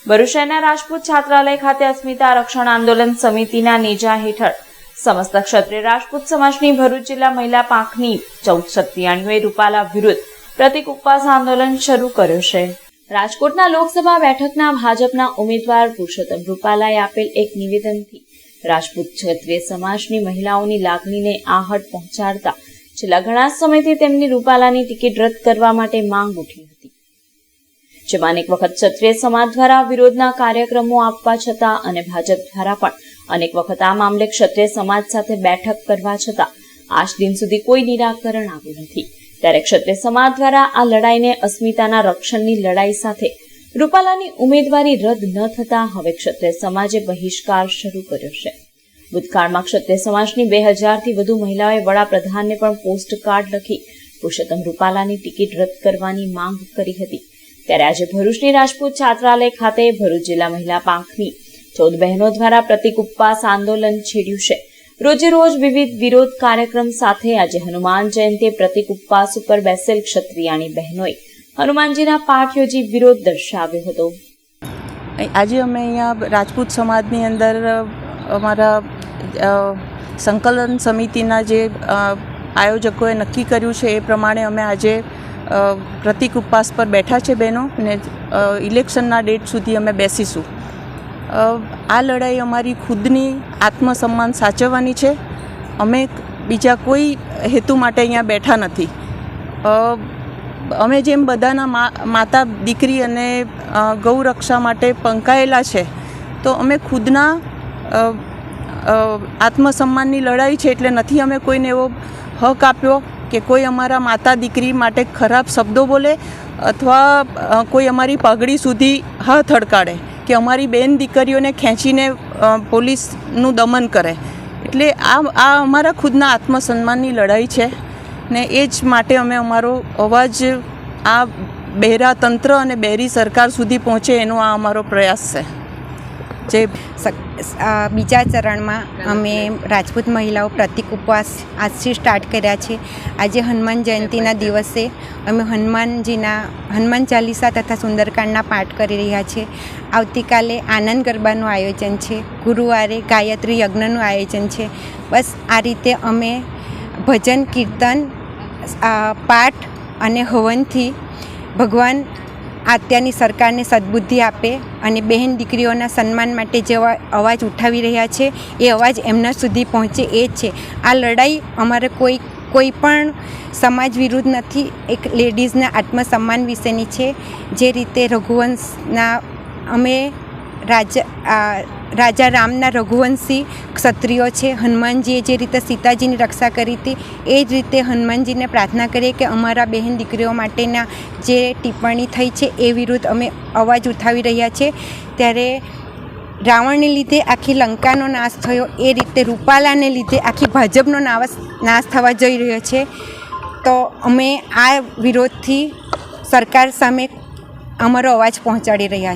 ભરૂચ શહેરના રાજપૂત છાત્રાલય ખાતે અસ્મિતા રક્ષણ આંદોલન સમિતિના નેજા હેઠળ સમસ્ત ક્ષત્રિય રાજપૂત સમાજની ભરૂચ જિલ્લા મહિલા પાંખની 14 ક્ષત્રિયાણીઓએ રૂપાલા વિરુદ્ધ પ્રતિક ઉપવાસ આંદોલન શરૂ કર્યું છે। રાજકોટના લોકસભા બેઠકના ભાજપના ઉમેદવાર પુરુષોત્તમ રૂપાલાએ આપેલ એક નિવેદનથી રાજપૂત ક્ષત્રિય સમાજની મહિલાઓની લાગણીને આહટ પહોંચાડતા છેલ્લા ઘણા સમયથી તેમની રૂપાલાની ટિકિટ રદ કરવા માટે માંગ ઉઠી હતી, જેમાં અનેક વખત ક્ષત્રિય સમાજ દ્વારા વિરોધના કાર્યક્રમો આપવા છતાં અને ભાજપ દ્વારા પણ અનેક વખત આ મામલે ક્ષત્રિય સમાજ સાથે બેઠક કરવા છતાં આજ દિન સુધી કોઈ નિરાકરણ આવ્યું નથી। ત્યારે ક્ષત્રિય સમાજ દ્વારા આ લડાઈને અસ્મિતાના રક્ષણની લડાઈ સાથે રૂપાલાની ઉમેદવારી રદ ન થતા હવે ક્ષત્રિય સમાજે બહિષ્કાર શરૂ કર્યો છે। ભૂતકાળમાં ક્ષત્રિય સમાજની 2000થી વધુ મહિલાઓએ વડાપ્રધાનને પણ પોસ્ટ કાર્ડ લખી પુરુષોત્તમ રૂપાલાની ટિકિટ રદ કરવાની માંગ કરી હતી। ત્યારે આજે ભરૂચની રાજપૂત છાત્રાલય ખાતે ભરૂચ જિલ્લા મહિલા પાંખની 14 બહેનો દ્વારા પ્રતિક ઉપવાસ આંદોલન છેડ્યું છે। રોજે રોજ વિવિધ વિરોધ કાર્યક્રમ સાથે આજે હનુમાન જયંતિએ પ્રતિક ઉપવાસ ઉપર બેસેલ ક્ષત્રિયાણી બહેનોએ હનુમાનજીના પાઠ યોજી વિરોધ દર્શાવ્યો હતો। આજે અમે અહીંયા રાજપૂત સમાજની અંદર અમારા સંકલન સમિતિના જે આયોજકોએ નક્કી કર્યું છે એ પ્રમાણે અમે આજે પ્રતિક ઉપવાસ પર બેઠા છે બહેનો, ને ઇલેક્શનના ડેટ સુધી અમે બેસીશું। આ લડાઈ અમારી ખુદની આત્મસન્માન સાચવવાની છે। અમે બીજા કોઈ હેતુ માટે અહીંયા બેઠા નથી। અમે જેમ બધાના માતા દીકરી અને ગૌરક્ષા માટે પંકાયેલા છે, તો અમે ખુદના આત્મસન્માનની લડાઈ છે, એટલે નથી અમે કોઈને એવો હક આપ્યો કે કોઈ અમારા માતા દીકરી માટે ખરાબ શબ્દો બોલે અથવા કોઈ અમારી પાઘડી સુધી હાથ અડકાડે કે અમારી બેન દીકરીઓને ખેંચીને પોલીસનું દમન કરે। એટલે આ અમારા ખુદના આત્મસન્માનની લડાઈ છે, ને એ જ માટે અમે અમારો અવાજ આ બહેરા તંત્ર અને બહેરી સરકાર સુધી પહોંચે એનો આ અમારો પ્રયાસ છે। બીજા ચરણમાં અમે રાજપૂત મહિલાઓ પ્રતિક ઉપવાસ આજથી સ્ટાર્ટ કર્યા છે। આજે હનુમાન જયંતિના દિવસે અમે હનુમાન ચાલીસા તથા સુંદરકાંડના પાઠ કરી રહ્યા છે। આવતીકાલે આનંદ ગરબાનું આયોજન છે, ગુરુવારે ગાયત્રી યજ્ઞનું આયોજન છે। બસ આ રીતે અમે ભજન કીર્તન પાઠ અને હવનથી ભગવાન અત્યારની સરકારને સદબુદ્ધિ આપે અને બહેન દીકરીઓના સન્માન માટે જે અવાજ ઉઠાવી રહ્યા છે એ અવાજ એમના સુધી પહોંચે એ જ છે। આ લડાઈ અમારે કોઈ પણ સમાજ વિરુદ્ધ નથી, એક લેડીઝના આત્મસન્માન વિશેની છે। જે રીતે રઘુવંશના અમે રાજા રામના રઘુવંશી ક્ષત્રિયો છે, હનુમાનજીએ જે રીતે સીતાજીની રક્ષા કરી હતી એ જ રીતે હનુમાનજીને પ્રાર્થના કરીએ કે અમારા બહેન દીકરીઓ માટેના જે ટિપ્પણી થઈ છે એ વિરુદ્ધ અમે અવાજ ઉઠાવી રહ્યા છીએ। ત્યારે રાવણને લીધે આખી લંકાનો નાશ થયો, એ રીતે રૂપાલાને લીધે આખી ભાજપનો નાશ થવા જઈ રહ્યો છે। તો અમે આ વિરોધથી સરકાર સામે અમારો અવાજ પહોંચાડી રહ્યા છીએ।